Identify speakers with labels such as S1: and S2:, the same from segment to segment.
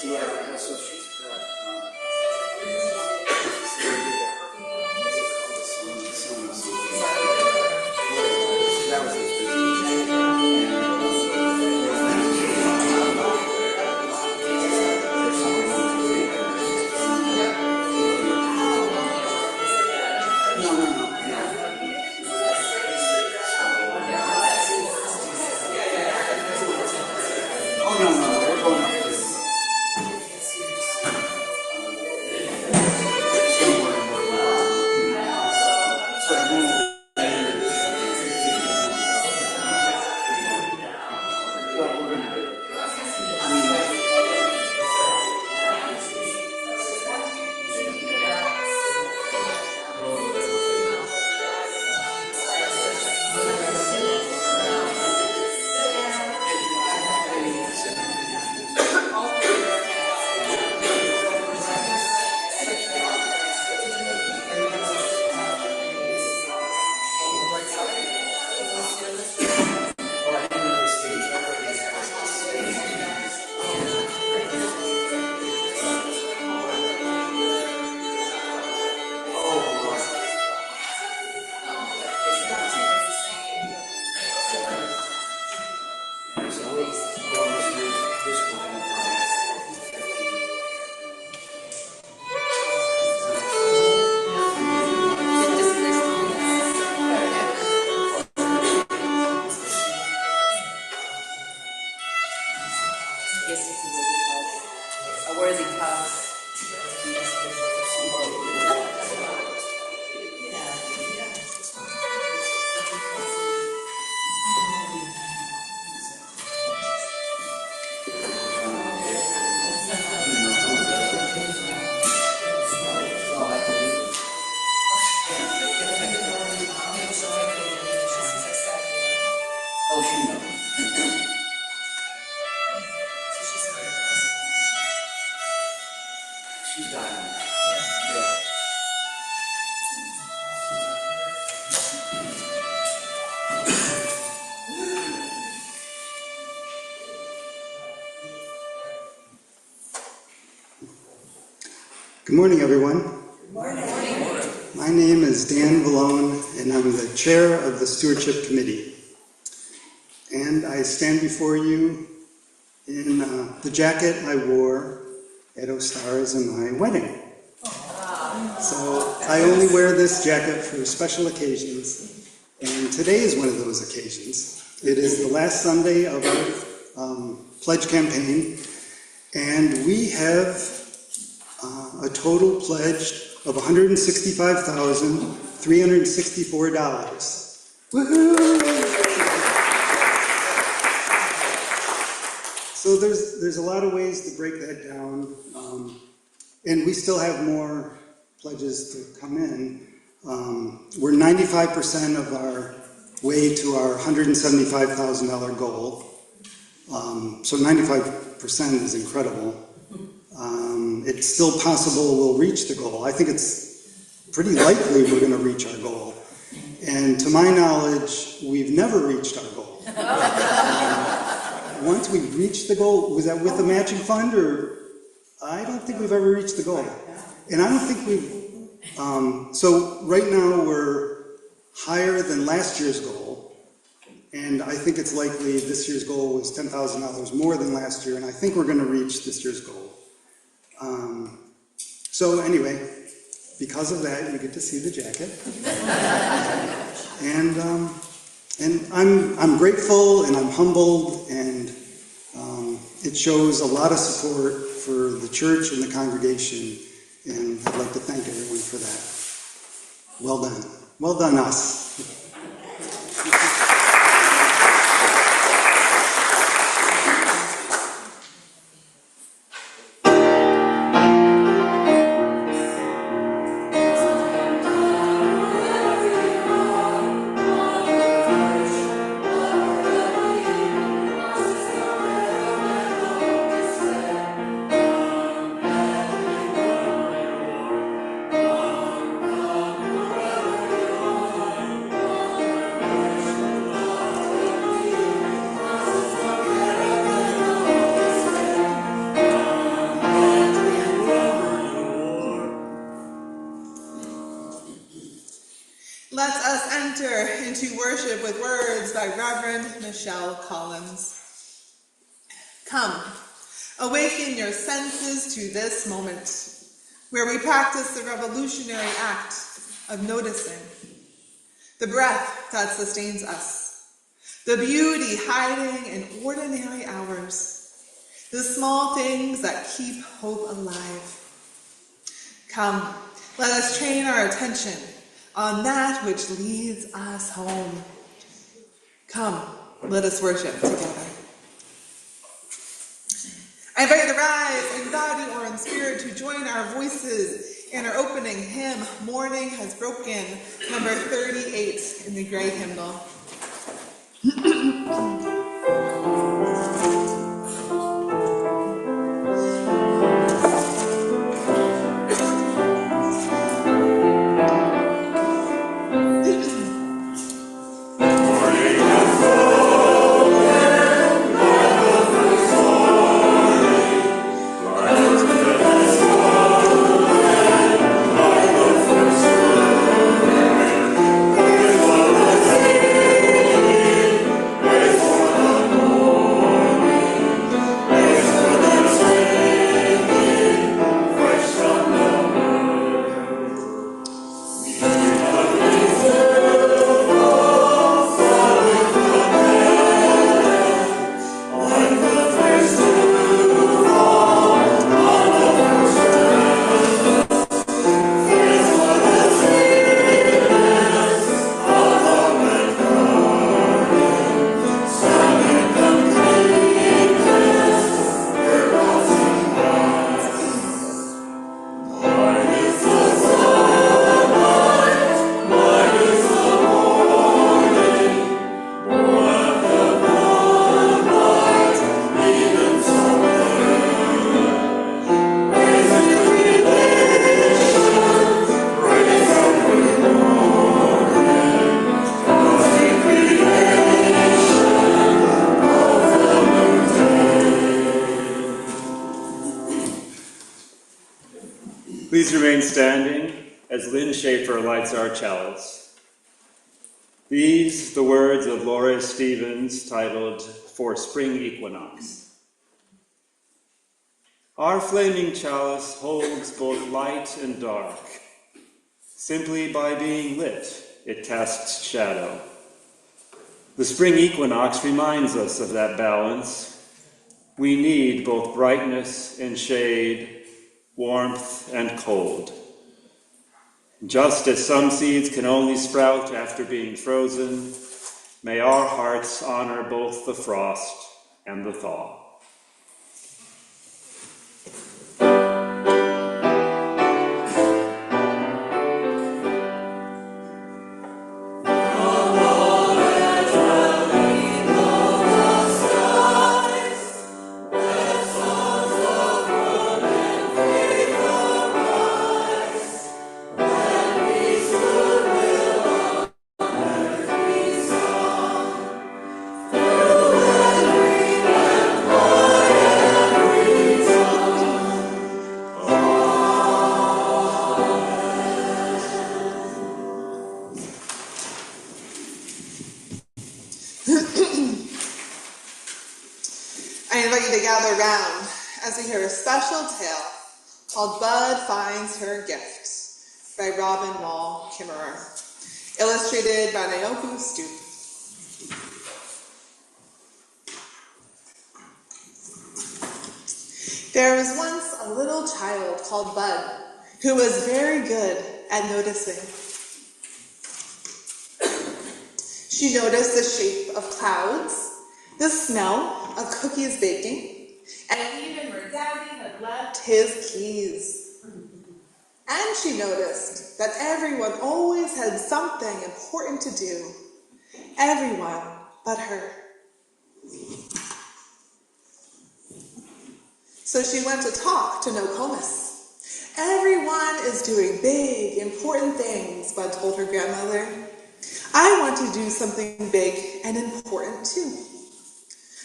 S1: Yeah, so she's got, that was his
S2: Good morning, everyone. Good morning. My name is Dan Vallone, and I'm the chair of the Stewardship Committee. And I stand before you in the jacket I wore at O'Stars in my wedding. So I only wear this jacket for special occasions, and today is one of those occasions. It is the last Sunday of our pledge campaign, and we have a total pledge of $165,364. Woohoo! So there's a lot of ways to break that down, and we still have more pledges to come in. We're 95% of our way to our $175,000 goal. So 95% is incredible. It's still possible we'll reach the goal. I think it's pretty likely we're going to reach our goal. And to my knowledge, we've never reached our goal. Once we reached the goal, was that with the matching fund, or? I don't think we've ever reached the goal. And I don't think we've, so right now we're higher than last year's goal. And I think it's likely this year's goal was $10,000 more than last year, and I think we're going to reach this year's goal. So anyway, because of that, you get to see the jacket. And I'm grateful, and I'm humbled, and it shows a lot of support for the church and the congregation, and I'd like to thank everyone for that. Well done. Well done, us.
S3: enter into worship with words by Reverend Michelle Collins. Come, awaken your senses to this moment, where we practice the revolutionary act of noticing, the breath that sustains us, the beauty hiding in ordinary hours, the small things that keep hope alive. Come, let us train our attention on that which leads us home. Come, let us worship together. I invite you to rise in body or in spirit to join our voices in our opening hymn, Morning Has Broken, number 38 in the gray hymnal.
S4: Please remain standing as Lynn Schaefer lights our chalice. These, the words of Laura Stevens, titled For Spring Equinox. Our flaming chalice holds both light and dark. Simply by being lit, it casts shadow. The spring equinox reminds us of that balance. We need both brightness and shade, warmth and cold. Just as some seeds can only sprout after being frozen, may our hearts honor both the frost and the thaw.
S3: I invite you to gather around as we hear a special tale called Bud Finds Her Gift by Robin Wall Kimmerer, illustrated by Naoku Stoop. There was once a little child called Bud who was very good at noticing. She noticed the shape of clouds, the smell of cookies baking, and even where Daddy had left his keys. And she noticed that everyone always had something important to do. Everyone but her. So she went to talk to Nokomis. Everyone is doing big, important things, Bud told her grandmother. I want to do something big and important too.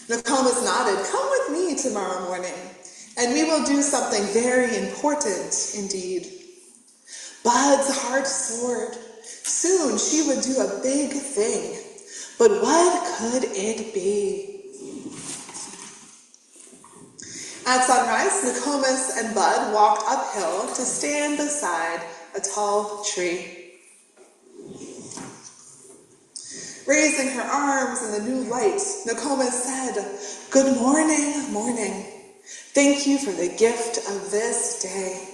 S3: Nokomis nodded. Come with me tomorrow morning, and we will do something very important indeed. Bud's heart soared. Soon she would do a big thing. But what could it be? At sunrise, Nokomis and Bud walked uphill to stand beside a tall tree. Raising her arms in the new light, Nokomis said, "Good morning, morning. Thank you for the gift of this day.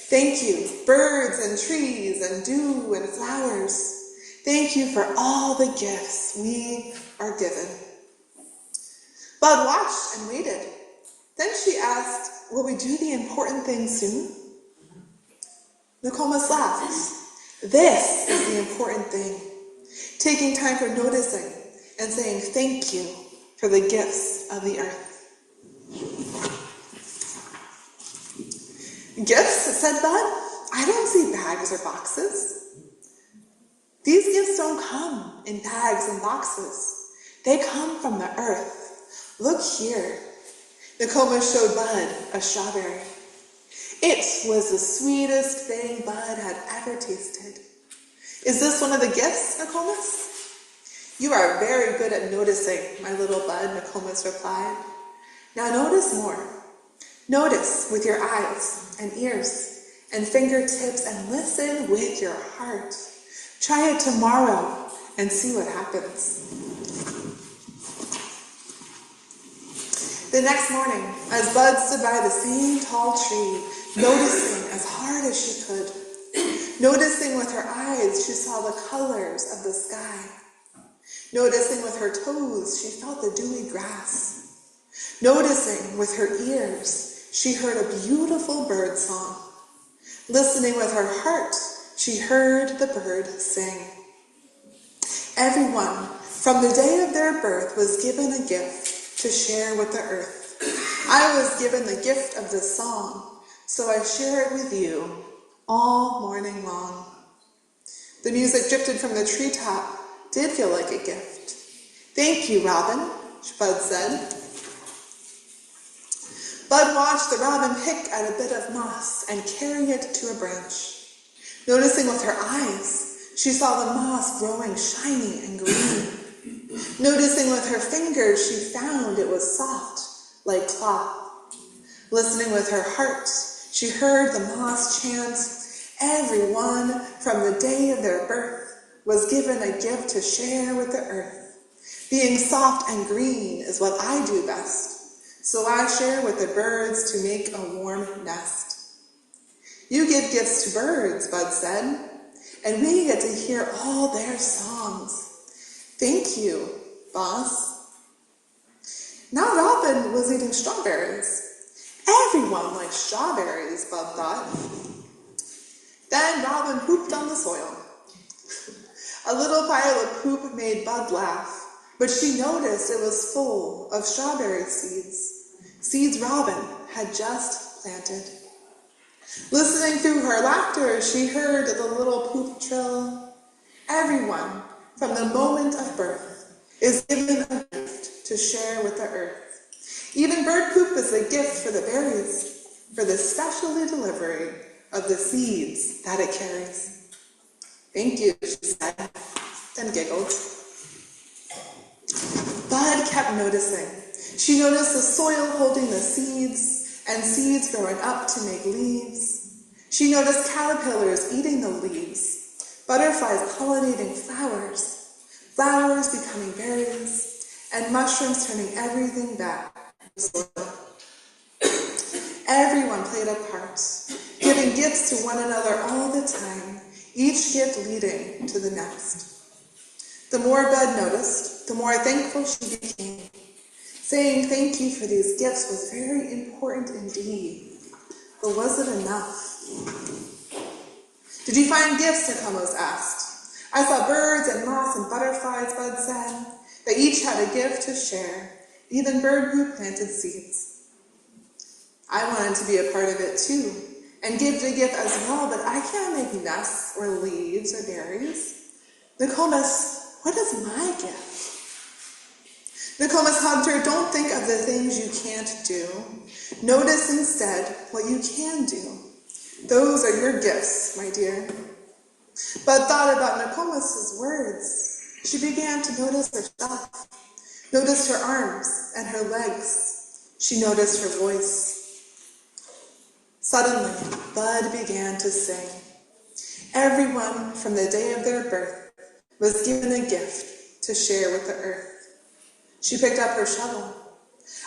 S3: Thank you, birds and trees and dew and flowers. Thank you for all the gifts we are given." Bud watched and waited. Then she asked, "Will we do the important thing soon?" Nokomis laughed. This is the important thing. Taking time for noticing and saying thank you for the gifts of the earth. "Gifts," said Bud. "I don't see bags or boxes." "These gifts don't come in bags and boxes. They come from the earth. Look here." Nokomis showed Bud a strawberry. It was the sweetest thing Bud had ever tasted. "Is this one of the gifts, Nokomis?" "You are very good at noticing, my little Bud," Nokomis replied. "Now notice more. Notice with your eyes and ears and fingertips and listen with your heart. Try it tomorrow and see what happens." The next morning, as Bud stood by the same tall tree, noticing as hard as she could, noticing with her eyes, she saw the colors of the sky. Noticing with her toes, she felt the dewy grass. Noticing with her ears, she heard a beautiful bird song. Listening with her heart, she heard the bird sing. Everyone, from the day of their birth, was given a gift to share with the earth. I was given the gift of this song, so I share it with you all morning long. The music drifted from the treetop did feel like a gift. "Thank you, Robin," Bud said. Bud watched the robin pick at a bit of moss and carry it to a branch. Noticing with her eyes, she saw the moss growing shiny and green. Noticing with her fingers, she found it was soft like cloth. Listening with her heart, she heard the moss chant, "Everyone from the day of their birth was given a gift to share with the earth. Being soft and green is what I do best, so I share with the birds to make a warm nest." "You give gifts to birds," Bud said, "and we get to hear all their songs. Thank you, boss." Now Robin was eating strawberries. Everyone likes strawberries, Bud thought. Then Robin pooped on the soil. A little pile of poop made Bud laugh, but she noticed it was full of strawberry seeds. Seeds Robin had just planted. Listening through her laughter, she heard the little poop trill. Everyone, from the moment of birth, is given a gift to share with the earth. Even bird poop is a gift for the berries, for the special delivery of the seeds that it carries. "Thank you," she said, then giggled. Bud kept noticing. She noticed the soil holding the seeds, and seeds growing up to make leaves. She noticed caterpillars eating the leaves, butterflies pollinating flowers, flowers becoming berries, and mushrooms turning everything back to soil. Everyone played a part, giving gifts to one another all the time, each gift leading to the next. The more Bud noticed, the more thankful she became. Saying thank you for these gifts was very important indeed. But was it enough? "Did you find gifts?" Nokomis asked. "I saw birds and moths and butterflies," Bud said. "They each had a gift to share. Even bird who planted seeds." I wanted to be a part of it too, and give the gift as well, but I can't make nests or leaves or berries. "Nokomis, what is my gift?" Nokomis hugged her. "Don't think of the things you can't do. Notice instead what you can do. Those are your gifts, my dear." Bud thought about Nokomis's words. She began to notice herself, noticed her arms and her legs. She noticed her voice. Suddenly, Bud began to sing. Everyone from the day of their birth was given a gift to share with the earth. She picked up her shovel.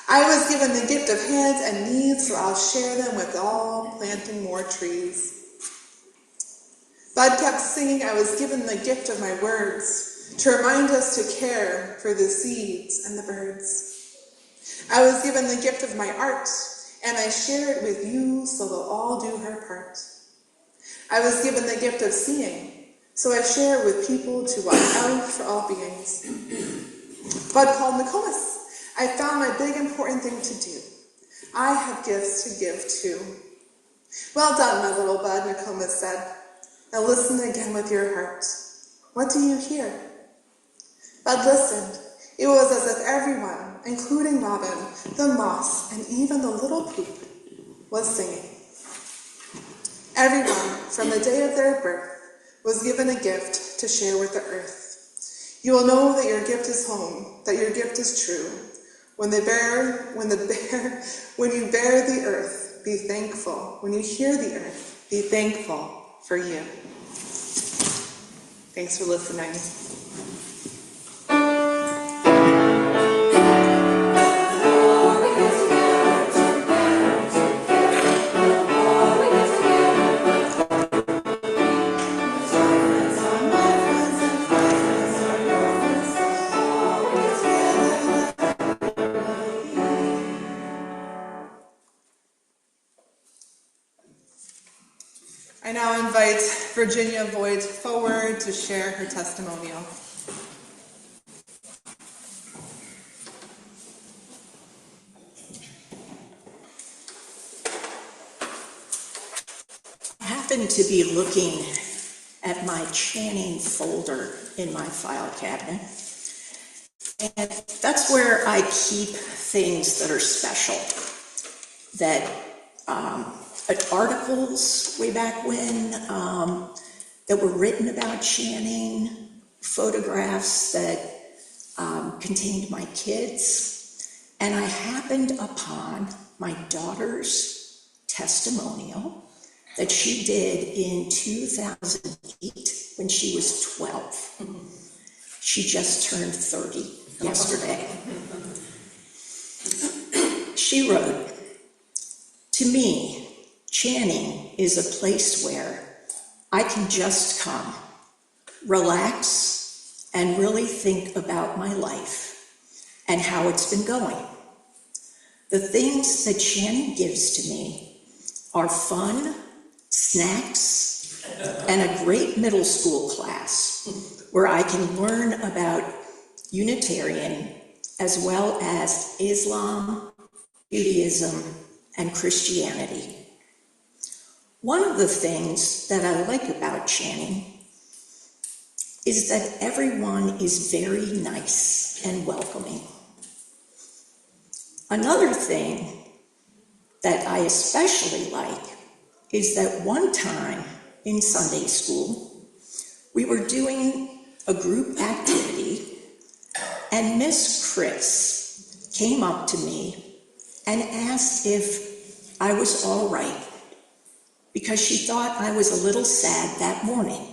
S3: I was given the gift of hands and knees, so I'll share them with all, planting more trees. Bud kept singing, I was given the gift of my words, to remind us to care for the seeds and the birds. I was given the gift of my art, and I share it with you, so they'll all do her part. I was given the gift of seeing, so I share it with people to watch out for all beings. Bud called Nokomis. I found my big important thing to do. I have gifts to give too. Well done, my little bud, Nokomis said. Now listen again with your heart. What do you hear? Bud listened. It was as if everyone, including Robin, the moss, and even the little poop, was singing. Everyone, from the day of their birth, was given a gift to share with the earth. You will know that your gift is home, that your gift is true. When you bear the earth, be thankful. When you hear the earth, be thankful for you. Thanks for listening. I now invite Virginia Voigt forward to share her testimonial.
S5: I happened to be looking at my Channing folder in my file cabinet, and that's where I keep things that are special, that articles way back when that were written about Channing, photographs that contained my kids, and I happened upon my daughter's testimonial that she did in 2008 when she was 12. She just turned 30 yesterday. She wrote, "To me, Channing is a place where I can just come, relax, and really think about my life and how it's been going. The things that Channing gives to me are fun, snacks, and a great middle school class where I can learn about Unitarian as well as Islam, Judaism, and Christianity. One of the things that I like about Channing is that everyone is very nice and welcoming. Another thing that I especially like is that one time in Sunday school, we were doing a group activity, and Miss Chris came up to me and asked if I was all right, because she thought I was a little sad that morning.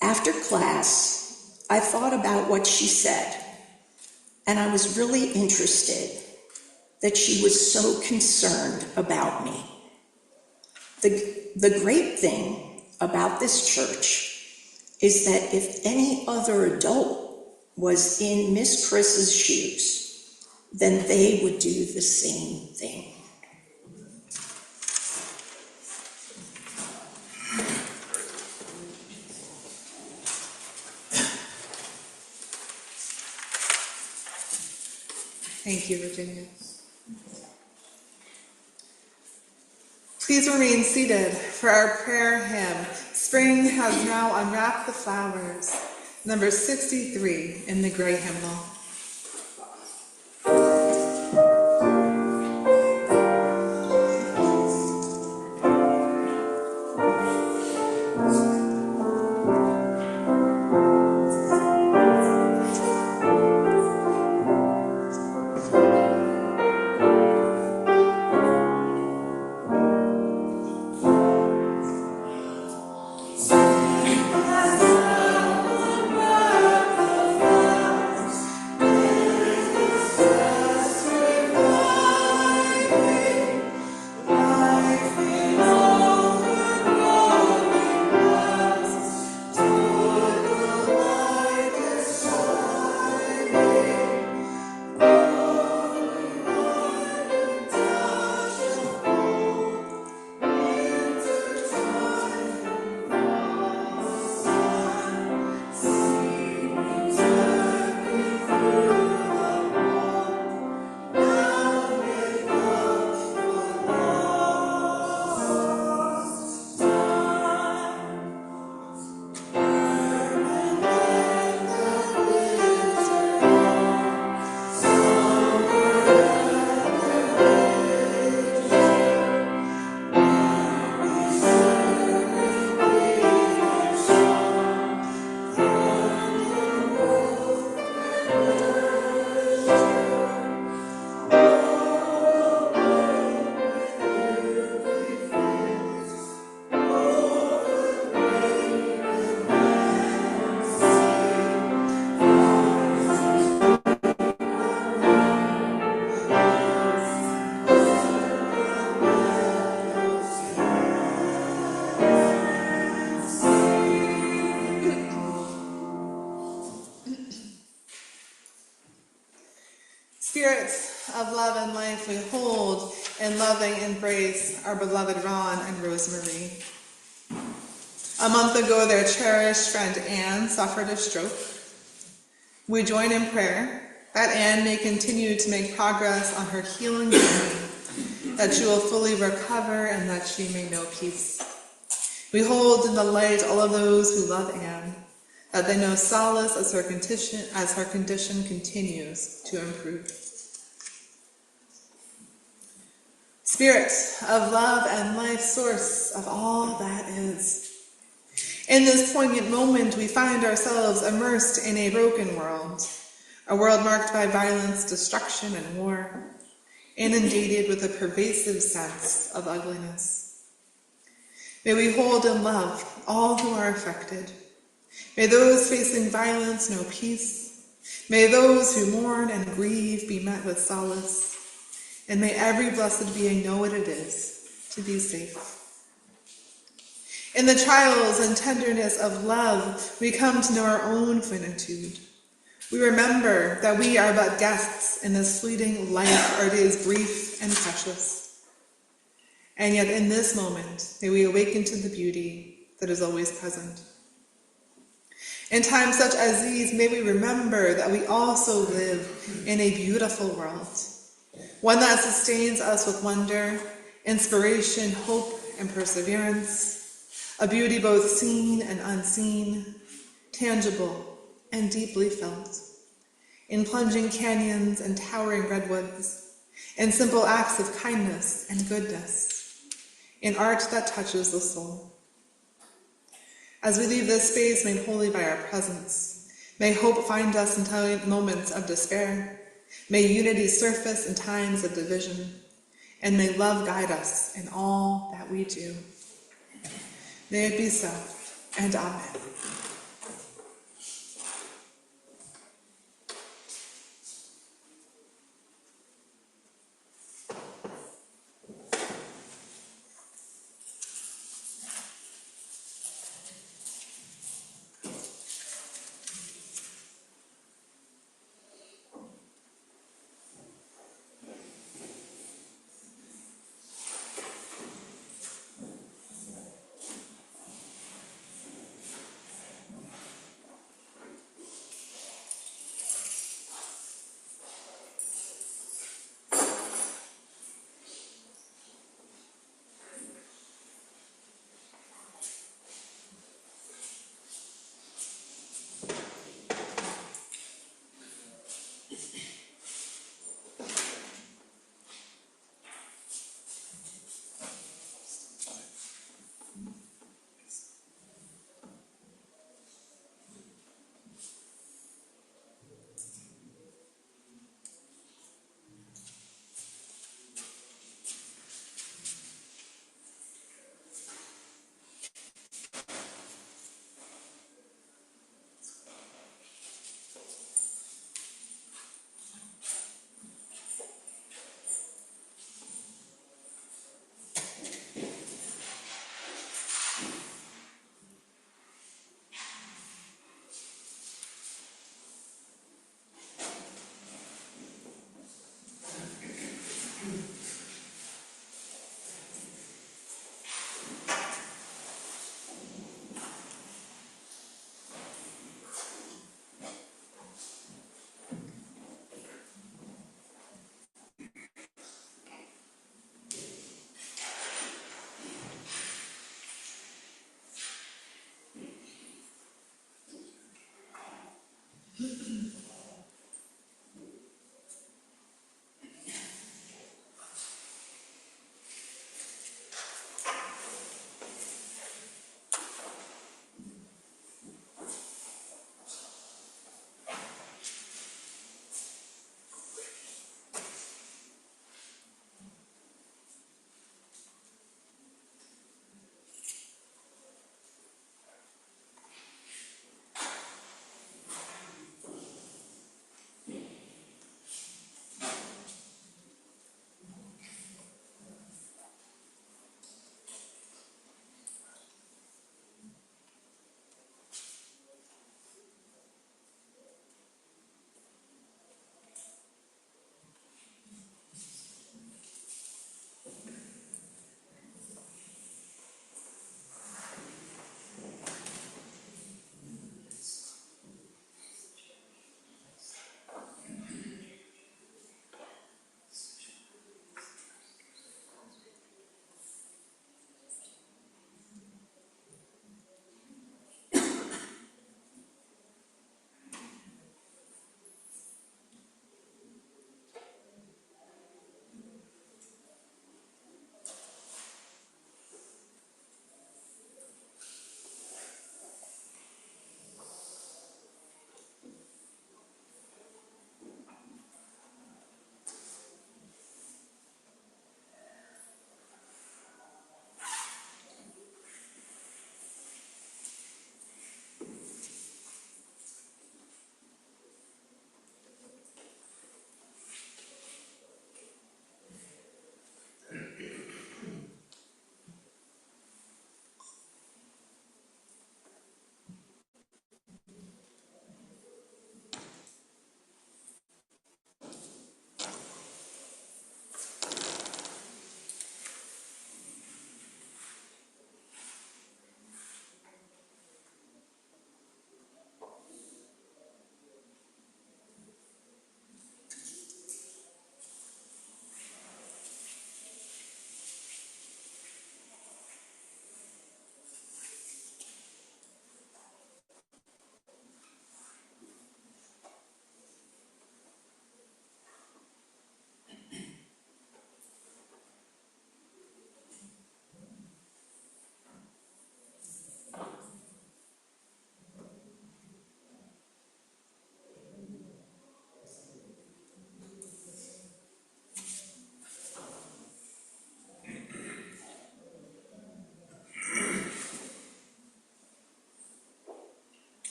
S5: After class, I thought about what she said, and I was really interested that she was so concerned about me. The great thing about this church is that if any other adult was in Miss Chris's shoes, then they would do the same thing.
S3: Thank you, Virginia. Please remain seated for our prayer hymn, Spring Has Now Unwrapped the Flowers, number 63 in the Gray Hymnal. in loving embrace our beloved Ron and Rosemary. A month ago, their cherished friend Anne suffered a stroke. We join in prayer that Anne may continue to make progress on her healing journey, that she will fully recover and that she may know peace. We hold in the light all of those who love Anne, that they know solace as her condition continues to improve. Spirit of love and life, source of all that is. In this poignant moment, we find ourselves immersed in a broken world, a world marked by violence, destruction, and war, inundated with a pervasive sense of ugliness. May we hold in love all who are affected. May those facing violence know peace. May those who mourn and grieve be met with solace. And may every blessed being know what it is to be safe. In the trials and tenderness of love, we come to know our own finitude. We remember that we are but guests in this fleeting life, our days brief and precious. And yet in this moment, may we awaken to the beauty that is always present. In times such as these, may we remember that we also live in a beautiful world, one that sustains us with wonder, inspiration, hope, and perseverance, a beauty both seen and unseen, tangible and deeply felt, in plunging canyons and towering redwoods, in simple acts of kindness and goodness, in art that touches the soul. As we leave this space made holy by our presence, may hope find us in moments of despair, may unity surface in times of division, and may love guide us in all that we do. May it be so, and amen.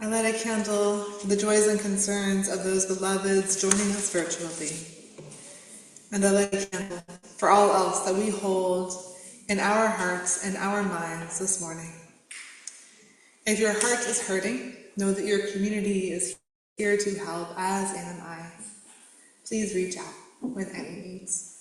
S3: I light a candle for the joys and concerns of those beloveds joining us virtually. And I light a candle for all else that we hold in our hearts and our minds this morning. If your heart is hurting, know that your community is here to help, as am I. Please reach out with any needs.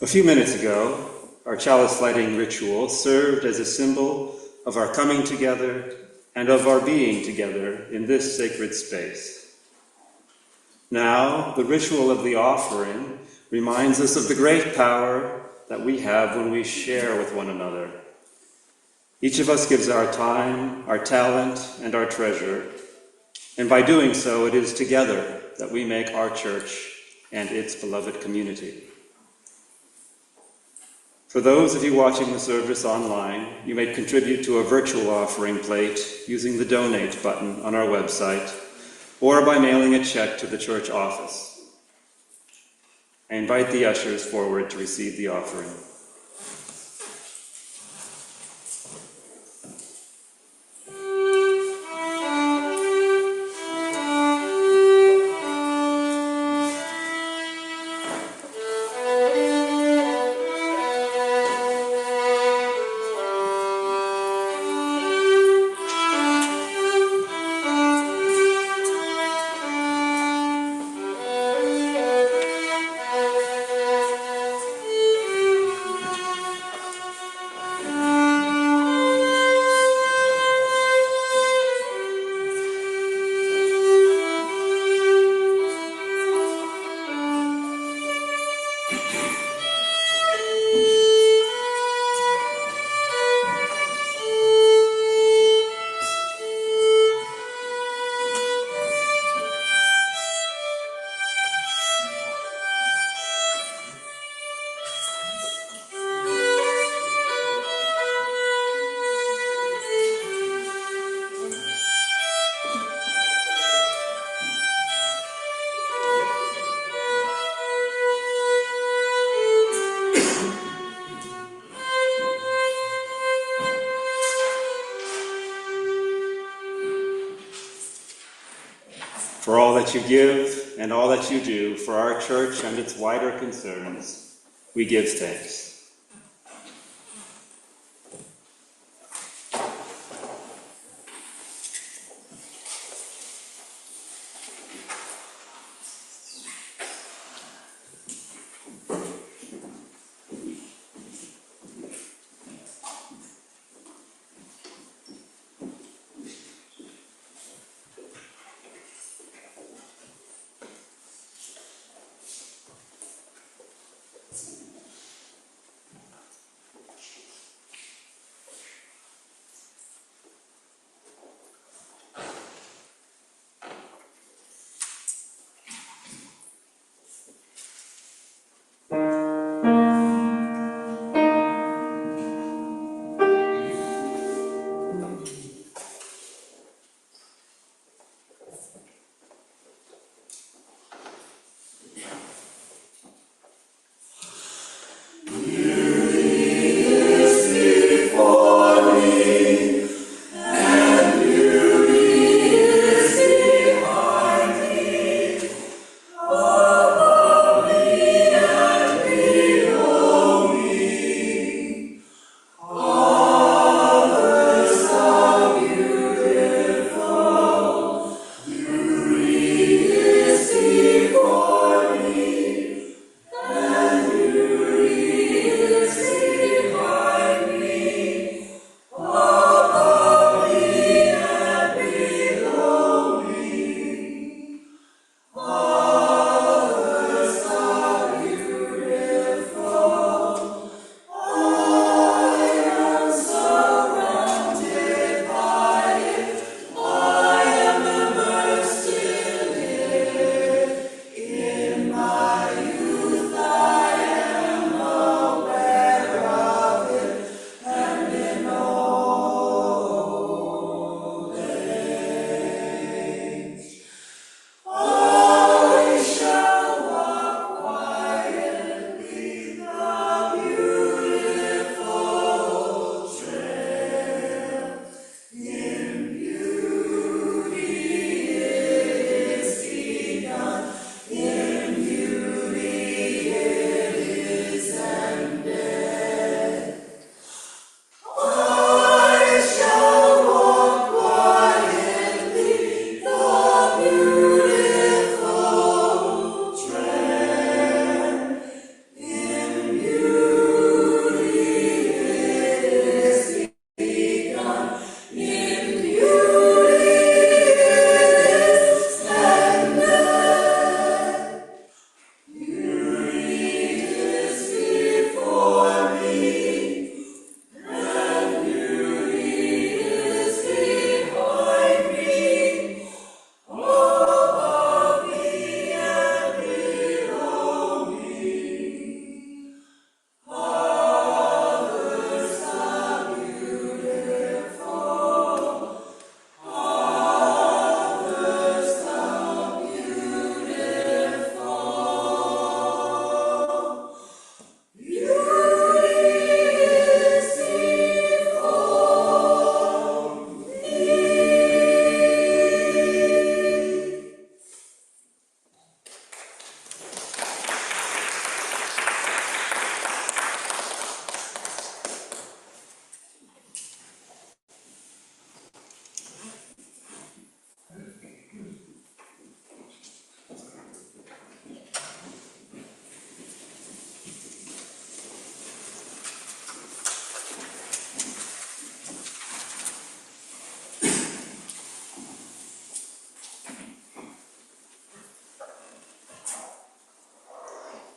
S4: A few minutes ago, our chalice lighting ritual served as a symbol of our coming together and of our being together in this sacred space. Now, the ritual of the offering reminds us of the great power that we have when we share with one another. Each of us gives our time, our talent, and our treasure, and by doing so, it is together that we make our church and its beloved community. For those of you watching the service online, you may contribute to a virtual offering plate using the donate button on our website or by mailing a check to the church office. I invite the ushers forward to receive the offering. For all that you give and all that you do for our church and its wider concerns, we give thanks.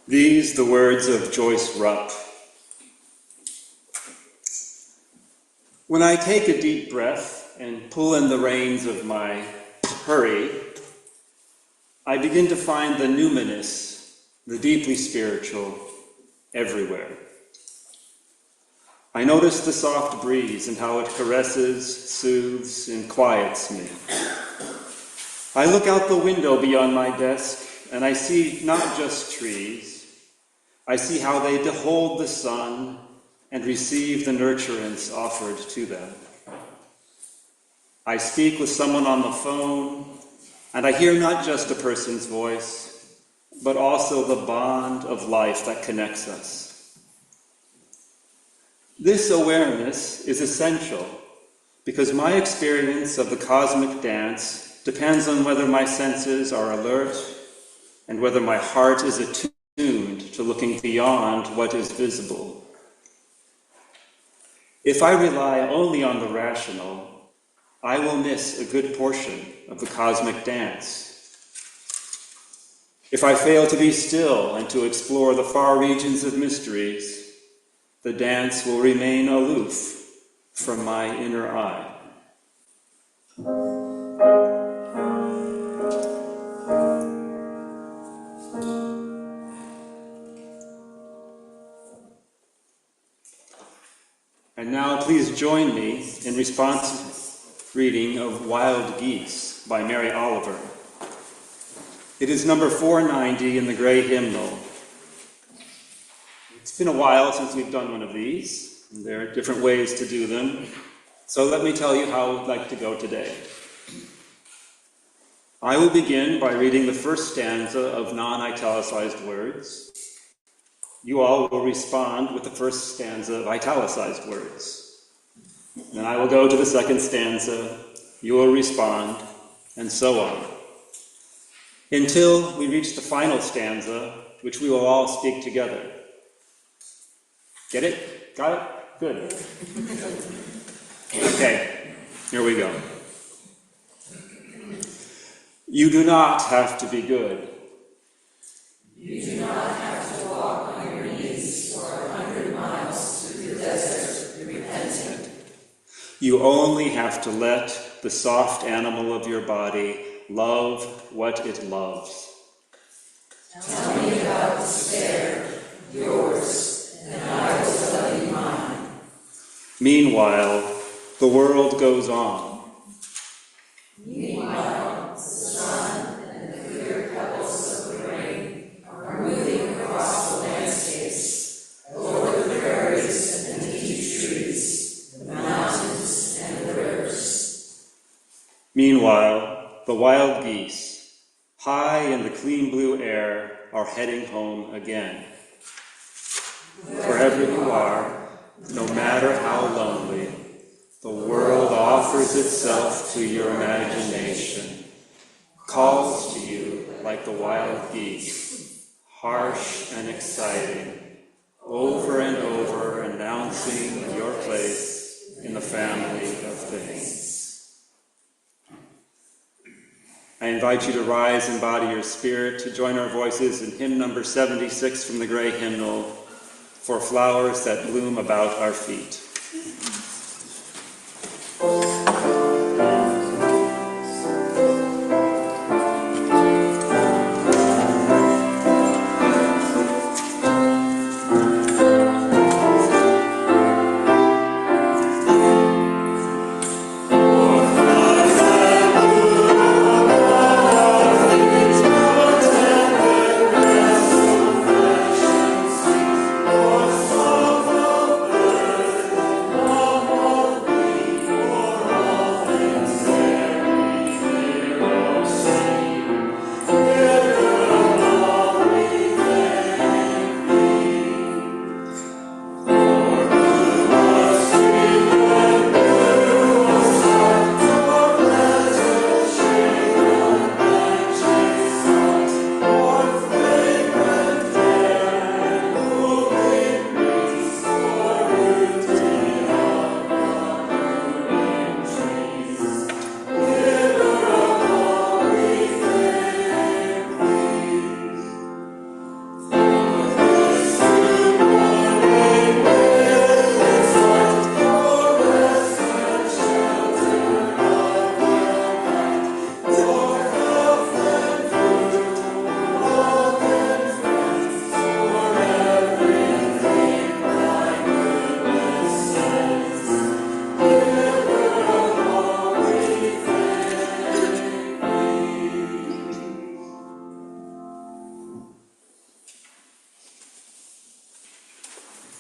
S4: These the words of Joyce Rupp. When I take a deep breath and pull in the reins of my hurry, I begin to find the numinous, the deeply spiritual, everywhere. I notice the soft breeze and how it caresses, soothes, and quiets me. I look out the window beyond my desk, and I see not just trees. I see how they behold the sun and receive the nurturance offered to them. I speak with someone on the phone, and I hear not just a person's voice, but also the bond of life that connects us. This awareness is essential because my experience of the cosmic dance depends on whether my senses are alert and whether my heart is attuned to looking beyond what is visible. If I rely only on the rational, I will miss a good portion of the cosmic dance. If I fail to be still and to explore the far regions of mysteries, the dance will remain aloof from my inner eye. And now please join me in responsive reading of Wild Geese by Mary Oliver. It is number 490 in the Gray Hymnal. It's been a while since we've done one of these, and there are different ways to do them. So let me tell you how I'd like to go today. I will begin by reading the first stanza of non-italicized words. You all will respond with the first stanza of italicized words. Then I will go to the second stanza, you will respond, and so on. Until we reach the final stanza, which we will all speak together. Get it? Got it? Good. Okay, here we go. You do not have to be good.
S6: You do not have to walk on your knees for 100 miles through the desert repenting.
S4: You only have to let the soft animal of your body love what it loves.
S6: Tell me about despair, yours, and I will tell you mine.
S4: Meanwhile, the world goes on.
S6: Meanwhile, the sun and the clear pebbles of the rain are moving across the landscapes, over the prairies and the deep trees, the mountains and the rivers.
S4: Meanwhile, the wild geese, high in the clean blue air, are heading home again. Wherever you are, no matter how lonely, the world offers itself to your imagination, calls to you like the wild geese, harsh and exciting, over and over announcing your place in the family of things. I invite you to rise and body your spirit to join our voices in hymn number 76 from the Gray Hymnal, For Flowers That Bloom About Our Feet.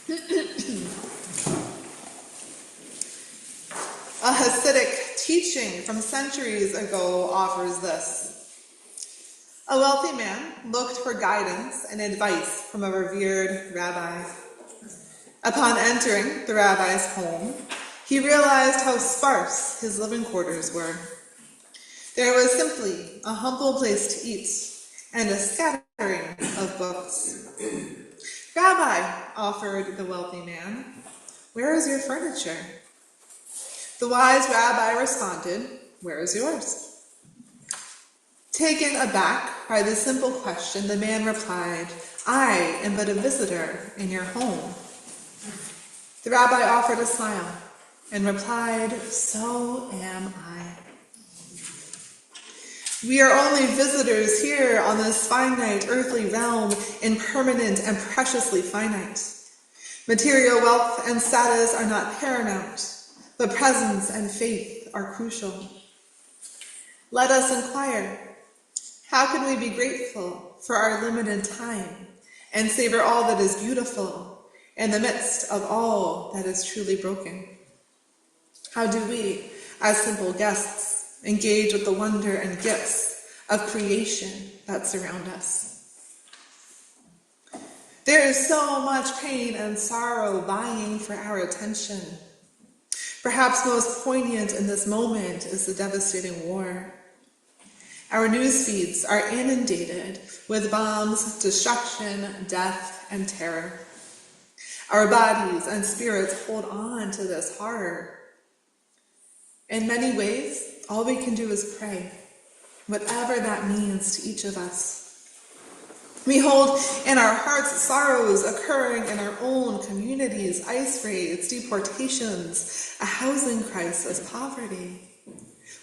S3: A Hasidic teaching from centuries ago offers this. A wealthy man looked for guidance and advice from a revered rabbi. Upon entering the rabbi's home, he realized how sparse his living quarters were. There was simply a humble place to eat and a scattering of books. Rabbi, offered the wealthy man, where is your furniture? The wise rabbi responded, where is yours? Taken aback by the simple question, the man replied, I am but a visitor in your home. The rabbi offered a smile and replied, so am I. We are only visitors here on this finite earthly realm, impermanent and preciously finite. Material wealth and status are not paramount, but presence and faith are crucial. Let us inquire, how can we be grateful for our limited time and savor all that is beautiful in the midst of all that is truly broken? How do we, as simple guests, engage with the wonder and gifts of creation that surround us? There is so much pain and sorrow vying for our attention. Perhaps most poignant in this moment is the devastating war. Our news feeds are inundated with bombs, destruction, death, and terror. Our bodies and spirits hold on to this horror. In many ways, all we can do is pray, whatever that means to each of us. We hold in our hearts sorrows occurring in our own communities, ice raids, deportations, a housing crisis, poverty.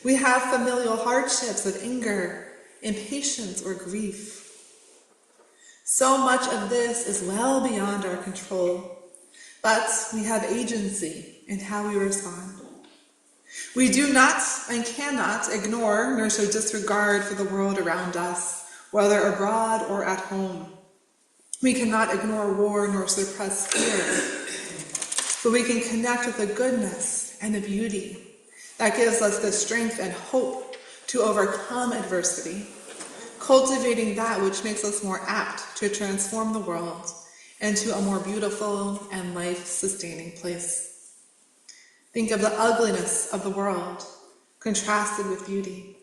S3: We have familial hardships of anger, impatience, or grief. So much of this is well beyond our control, but we have agency in how we respond. We do not and cannot ignore nor show disregard for the world around us, whether abroad or at home. We cannot ignore war nor suppress fear, but we can connect with the goodness and the beauty that gives us the strength and hope to overcome adversity, cultivating that which makes us more apt to transform the world into a more beautiful and life-sustaining place. Think of the ugliness of the world contrasted with beauty.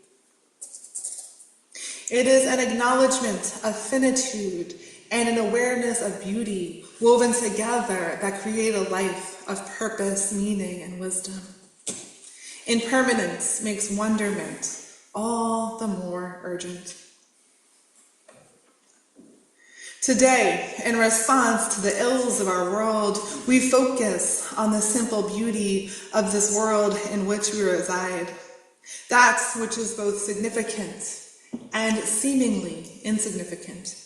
S3: It is an acknowledgement of finitude and an awareness of beauty woven together that create a life of purpose, meaning, and wisdom. Impermanence makes wonderment all the more urgent. Today, in response to the ills of our world, we focus on the simple beauty of this world in which we reside, that which is both significant and seemingly insignificant.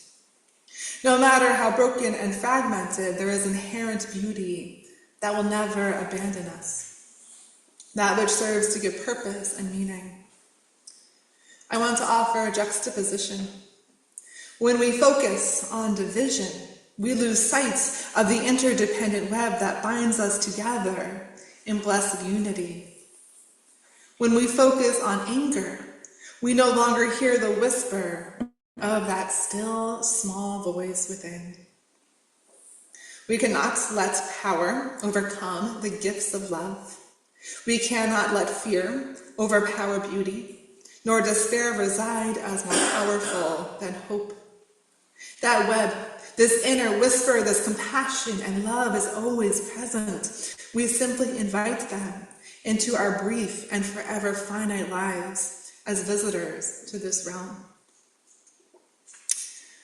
S3: No matter how broken and fragmented, there is inherent beauty that will never abandon us, that which serves to give purpose and meaning. I want to offer a juxtaposition. When we focus on division, we lose sight of the interdependent web that binds us together in blessed unity. When we focus on anger, we no longer hear the whisper of that still small voice within. We cannot let power overcome the gifts of love. We cannot let fear overpower beauty, nor despair reside as more powerful than hope. That web, this inner whisper, this compassion and love is always present. We simply invite them into our brief and forever finite lives as visitors to this realm.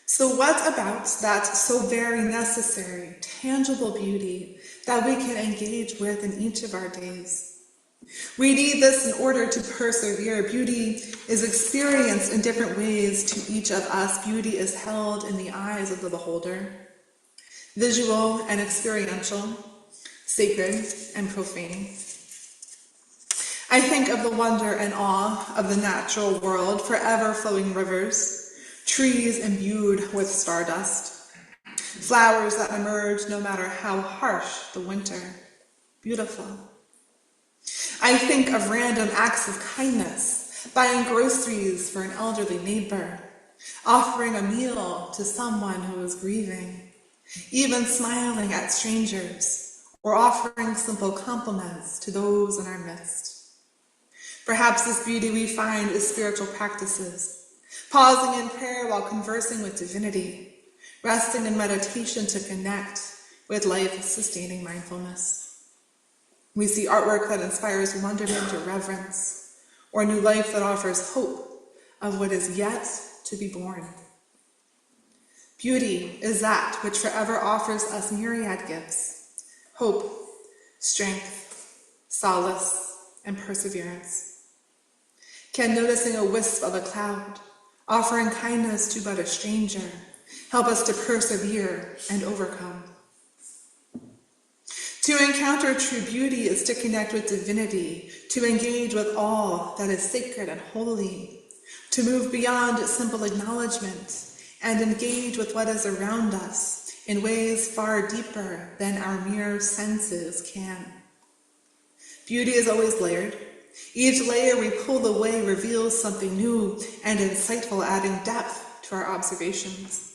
S3: So what about that so very necessary, tangible beauty that we can engage with in each of our days? We need this in order to persevere. Beauty is experienced in different ways to each of us. Beauty is held in the eyes of the beholder, visual and experiential, sacred and profane. I think of the wonder and awe of the natural world, forever flowing rivers, trees imbued with stardust, Flowers that emerge no matter how harsh the winter. Beautiful. I think of random acts of kindness, buying groceries for an elderly neighbor, offering a meal to someone who is grieving, even smiling at strangers, or offering simple compliments to those in our midst. Perhaps this beauty we find is spiritual practices, pausing in prayer while conversing with divinity, resting in meditation to connect with life-sustaining mindfulness. We see artwork that inspires wonderment or reverence, or new life that offers hope of what is yet to be born. Beauty is that which forever offers us myriad gifts: hope, strength, solace, and perseverance. Can noticing a wisp of a cloud, offering kindness to but a stranger, help us to persevere and overcome? To encounter true beauty is to connect with divinity, to engage with all that is sacred and holy, to move beyond simple acknowledgement and engage with what is around us in ways far deeper than our mere senses can. Beauty is always layered. Each layer we pull away reveals something new and insightful, adding depth to our observations.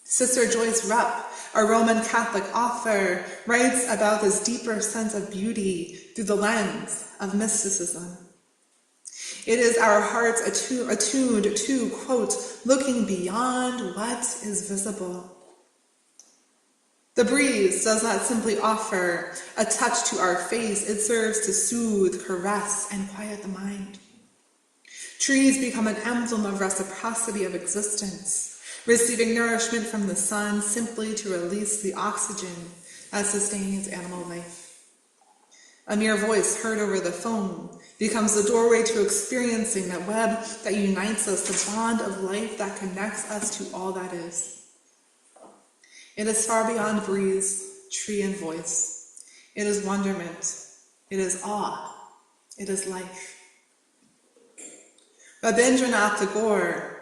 S3: Sister Joyce Rupp, a Roman Catholic author, writes about this deeper sense of beauty through the lens of mysticism. It is our hearts attuned to, quote, looking beyond what is visible. The breeze does not simply offer a touch to our face, it serves to soothe, caress, and quiet the mind. Trees become an emblem of reciprocity of existence, receiving nourishment from the sun simply to release the oxygen that sustains animal life. A mere voice heard over the phone becomes the doorway to experiencing that web that unites us, the bond of life that connects us to all that is. It is far beyond breeze, tree, and voice. It is wonderment. It is awe. It is life. Rabindranath Tagore,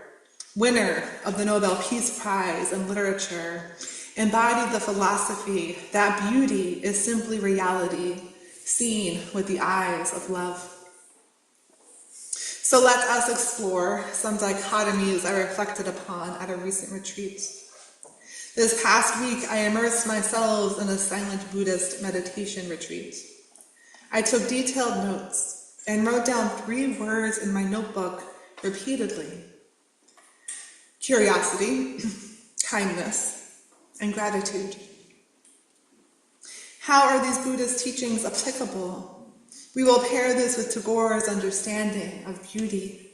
S3: winner of the Nobel Peace Prize in Literature, embodied the philosophy that beauty is simply reality seen with the eyes of love. So let us explore some dichotomies I reflected upon at a recent retreat. This past week, I immersed myself in a silent Buddhist meditation retreat. I took detailed notes and wrote down 3 words in my notebook repeatedly: curiosity, kindness, and gratitude. How are these Buddhist teachings applicable? We will pair this with Tagore's understanding of beauty.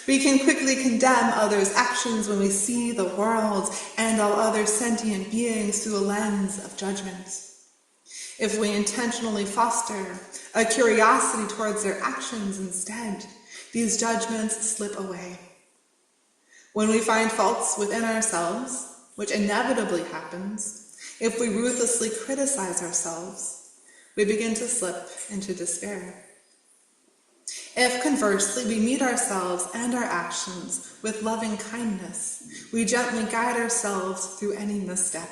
S3: We can quickly condemn others' actions when we see the world and all other sentient beings through a lens of judgment. If we intentionally foster a curiosity towards their actions instead, these judgments slip away. When we find faults within ourselves, which inevitably happens, if we ruthlessly criticize ourselves, we begin to slip into despair. If conversely we meet ourselves and our actions with loving kindness, we gently guide ourselves through any misstep.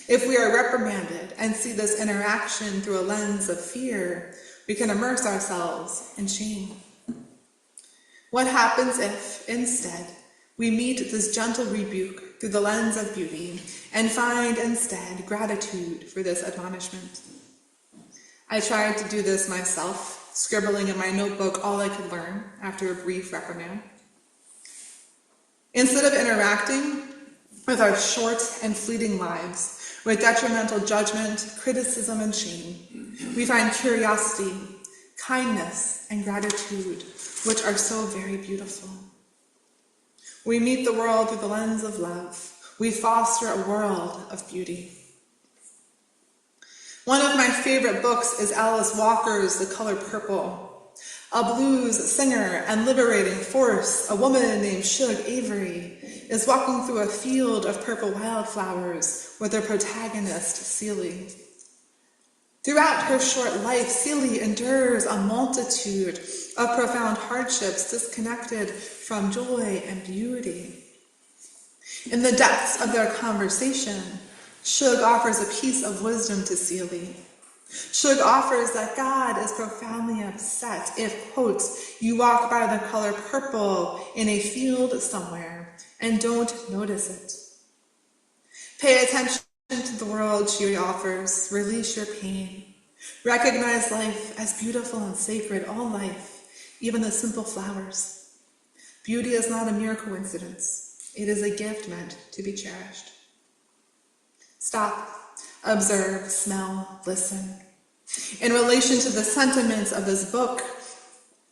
S3: If we are reprimanded and see this interaction through a lens of fear, we can immerse ourselves in shame. What happens if, instead, we meet this gentle rebuke through the lens of beauty and find instead gratitude for this admonishment? I tried to do this myself, scribbling in my notebook all I could learn after a brief reprimand. Instead of interacting with our short and fleeting lives with detrimental judgment, criticism, and shame, we find curiosity, kindness, and gratitude, which are so very beautiful. We meet the world through the lens of love. We foster a world of beauty. One of my favorite books is Alice Walker's The Color Purple. A blues singer and liberating force, a woman named Shug Avery, is walking through a field of purple wildflowers with her protagonist, Celie. Throughout her short life, Celie endures a multitude of profound hardships, disconnected from joy and beauty. In the depths of their conversation, Shug offers a piece of wisdom to Seely. Shug offers that God is profoundly upset if, quote, you walk by the color purple in a field somewhere and don't notice it. Pay attention to the world, she offers. Release your pain. Recognize life as beautiful and sacred, all life, even the simple flowers. Beauty is not a mere coincidence. It is a gift meant to be cherished. Stop, observe, smell, listen. In relation to the sentiments of this book,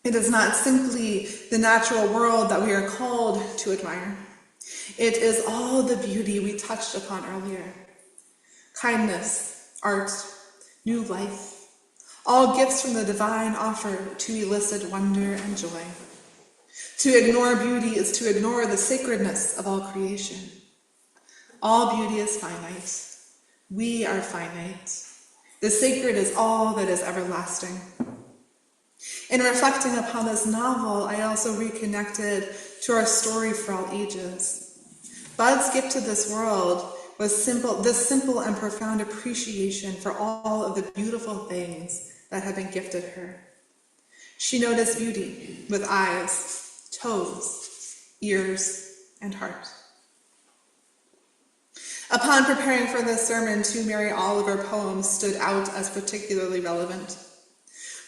S3: it is not simply the natural world that we are called to admire. It is all the beauty we touched upon earlier. Kindness, art, new life, all gifts from the divine offered to elicit wonder and joy. To ignore beauty is to ignore the sacredness of all creation. All beauty is finite. We are finite. The sacred is all that is everlasting. In reflecting upon this novel, I also reconnected to our story for all ages. Bud's gift to this world was this simple and profound appreciation for all of the beautiful things that had been gifted her. She noticed beauty with eyes, toes, ears, and heart. Upon preparing for this sermon, two Mary Oliver poems stood out as particularly relevant.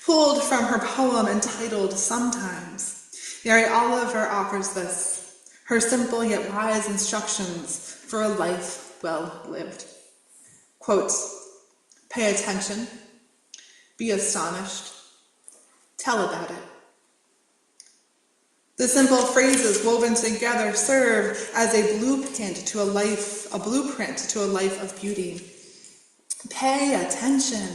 S3: Pulled from her poem entitled Sometimes, Mary Oliver offers this, her simple yet wise instructions for a life well lived. Quote, pay attention, be astonished, tell about it. The simple phrases woven together serve as a blueprint to a life of beauty. Pay attention.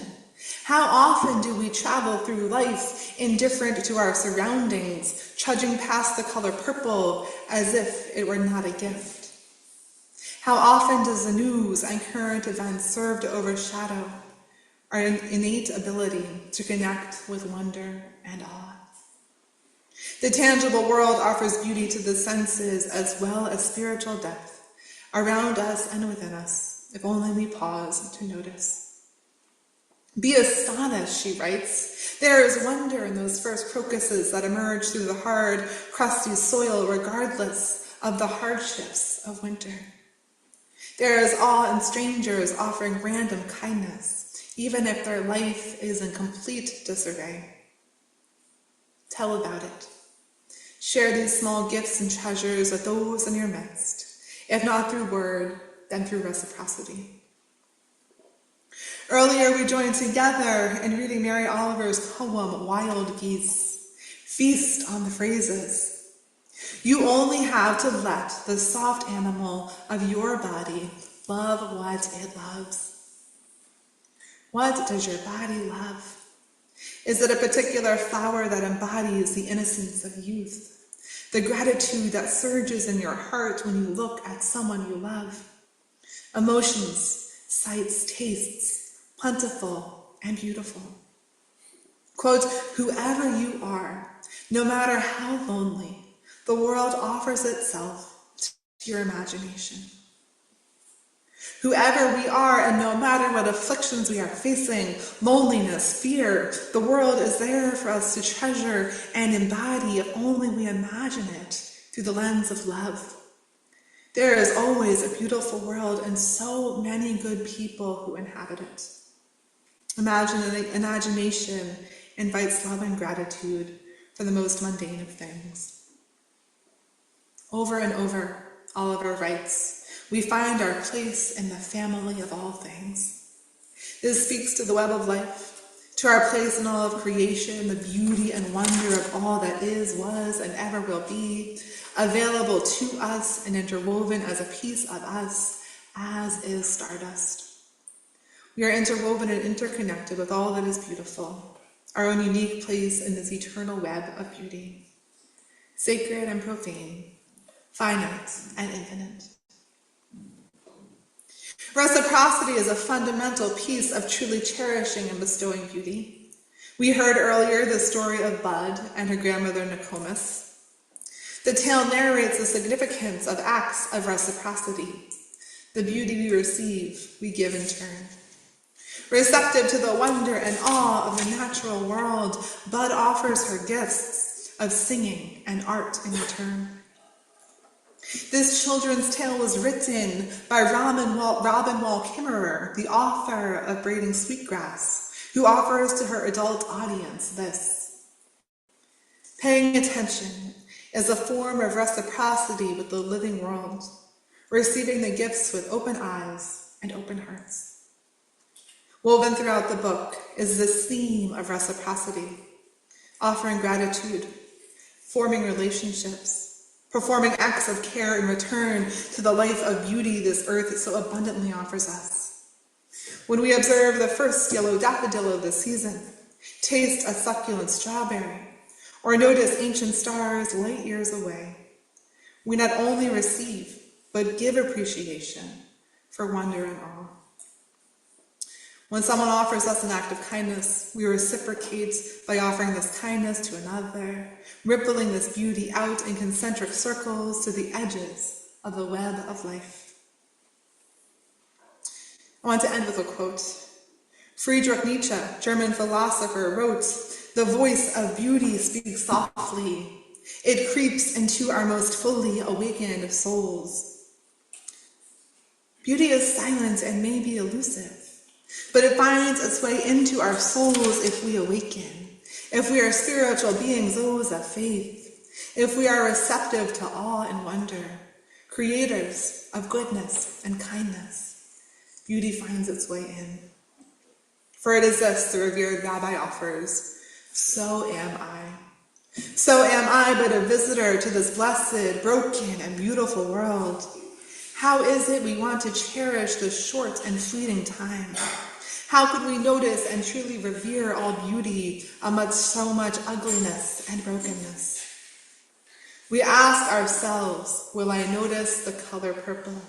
S3: How often do we travel through life indifferent to our surroundings, trudging past the color purple as if it were not a gift? How often does the news and current events serve to overshadow our innate ability to connect with wonder and awe? The tangible world offers beauty to the senses as well as spiritual depth, around us and within us, if only we pause to notice. Be astonished, she writes. There is wonder in those first crocuses that emerge through the hard, crusty soil regardless of the hardships of winter. There is awe in strangers offering random kindness, even if their life is in complete disarray. Tell about it. Share these small gifts and treasures with those in your midst, if not through word, then through reciprocity. Earlier, we joined together in reading Mary Oliver's poem, Wild Geese. Feast on the phrases. You only have to let the soft animal of your body love what it loves. What does your body love? Is it a particular flower that embodies the innocence of youth? The gratitude that surges in your heart when you look at someone you love? Emotions, sights, tastes, plentiful and beautiful. Quote, whoever you are, no matter how lonely, the world offers itself to your imagination. Whoever we are, and no matter what afflictions we are facing, loneliness, fear, the world is there for us to treasure and embody if only we imagine it through the lens of love. There is always a beautiful world and so many good people who inhabit it. Imagination invites love and gratitude for the most mundane of things. Over and over, Oliver writes, we find our place in the family of all things. This speaks to the web of life, to our place in all of creation, the beauty and wonder of all that is, was, and ever will be, available to us and interwoven as a piece of us, as is stardust. We are interwoven and interconnected with all that is beautiful, our own unique place in this eternal web of beauty, sacred and profane, finite and infinite. Reciprocity is a fundamental piece of truly cherishing and bestowing beauty. We heard earlier the story of Bud and her grandmother Nokomis. The tale narrates the significance of acts of reciprocity. The beauty we receive, we give in turn. Receptive to the wonder and awe of the natural world, Bud offers her gifts of singing and art in return. This children's tale was written by Robin Wall Kimmerer, the author of Braiding Sweetgrass, who offers to her adult audience this: paying attention is a form of reciprocity with the living world, receiving the gifts with open eyes and open hearts. Woven throughout the book is this theme of reciprocity, offering gratitude, forming relationships, performing acts of care in return to the life of beauty this earth so abundantly offers us. When we observe the first yellow daffodil of the season, taste a succulent strawberry, or notice ancient stars light years away, we not only receive, but give appreciation for wonder and awe. When someone offers us an act of kindness, we reciprocate by offering this kindness to another, rippling this beauty out in concentric circles to the edges of the web of life. I want to end with a quote. Friedrich Nietzsche, German philosopher, wrote, "The voice of beauty speaks softly. It creeps into our most fully awakened souls." Beauty is silent and may be elusive, but it finds its way into our souls if we awaken, if we are spiritual beings, those of faith, if we are receptive to awe and wonder, creators of goodness and kindness. Beauty finds its way in. For it is this the revered rabbi offers: so am I. So am I but a visitor to this blessed, broken, and beautiful world. How is it we want to cherish this short and fleeting time? How could we notice and truly revere all beauty amidst so much ugliness and brokenness? We ask ourselves, will I notice the color purple?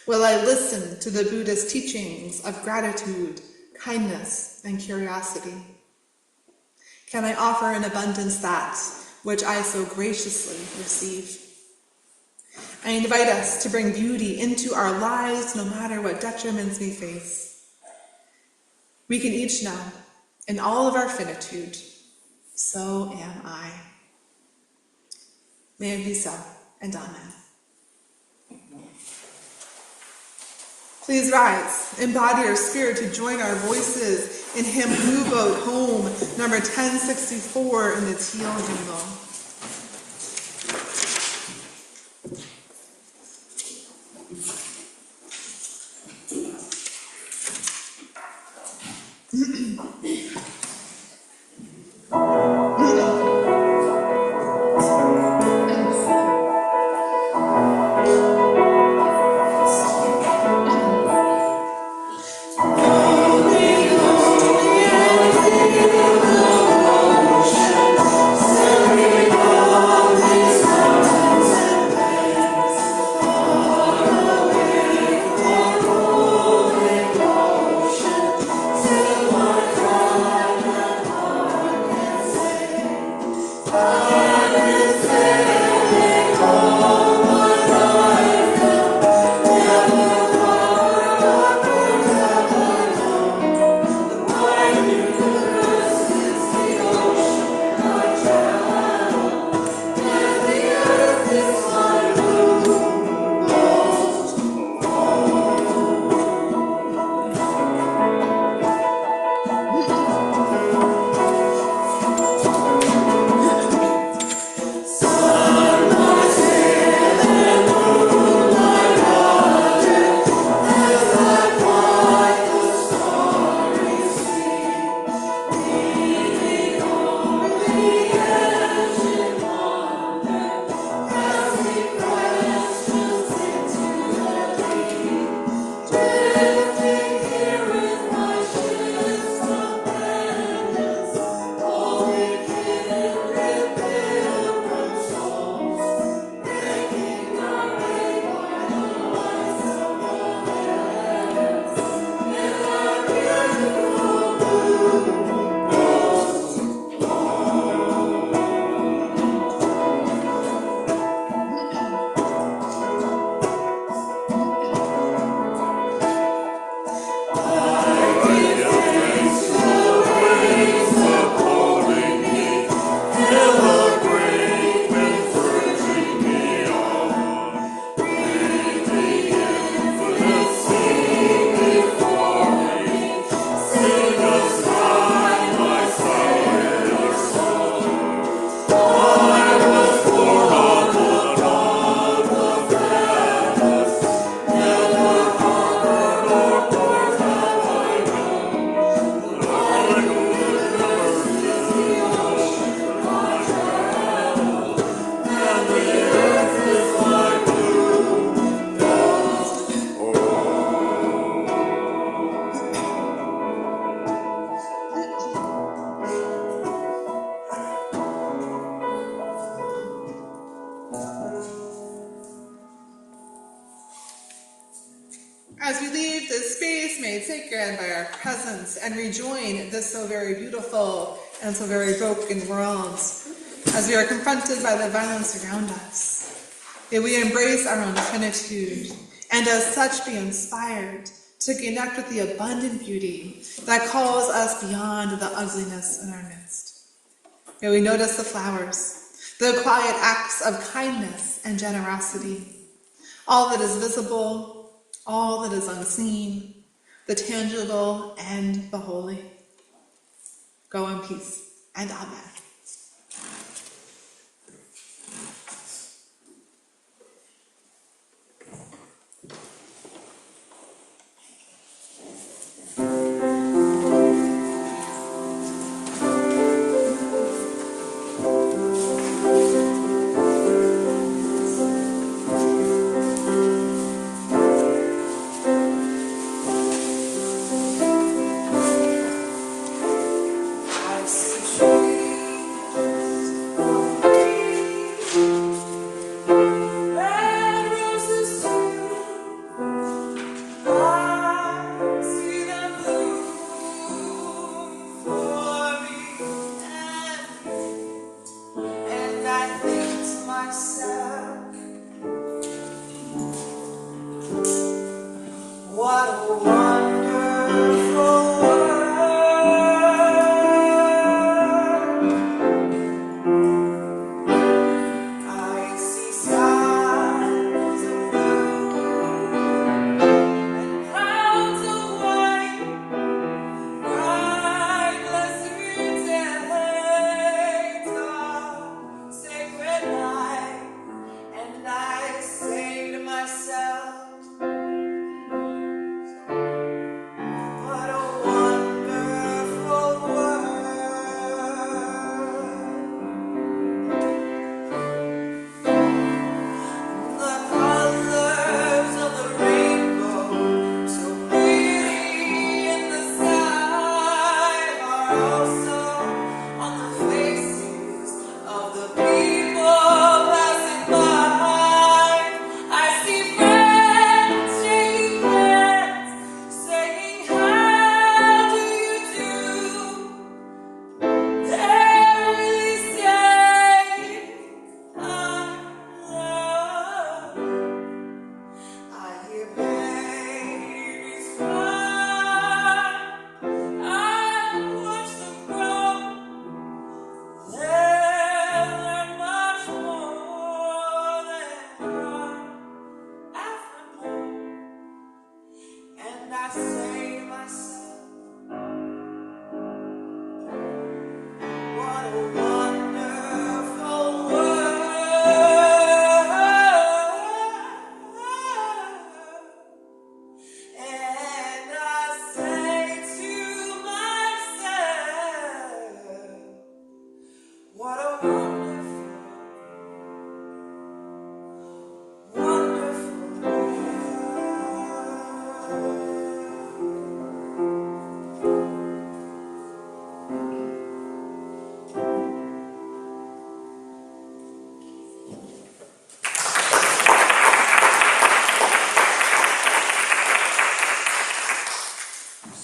S3: Will I listen to the Buddhist teachings of gratitude, kindness, and curiosity? Can I offer in abundance that which I so graciously receive? I invite us to bring beauty into our lives no matter what detriments we face. We can each know, in all of our finitude, so am I. May it be so, and amen. Please rise, embody your spirit to join our voices in hymn Blue Boat Home, number 1064 in the teal hymnal. made sacred by our presence and rejoin this so very beautiful and so very broken world as we are confronted by the violence around us. May we embrace our own finitude and as such be inspired to connect with the abundant beauty that calls us beyond the ugliness in our midst. May we notice the flowers, the quiet acts of kindness and generosity, all that is visible, all that is unseen, the tangible and the holy. Go in peace, and amen.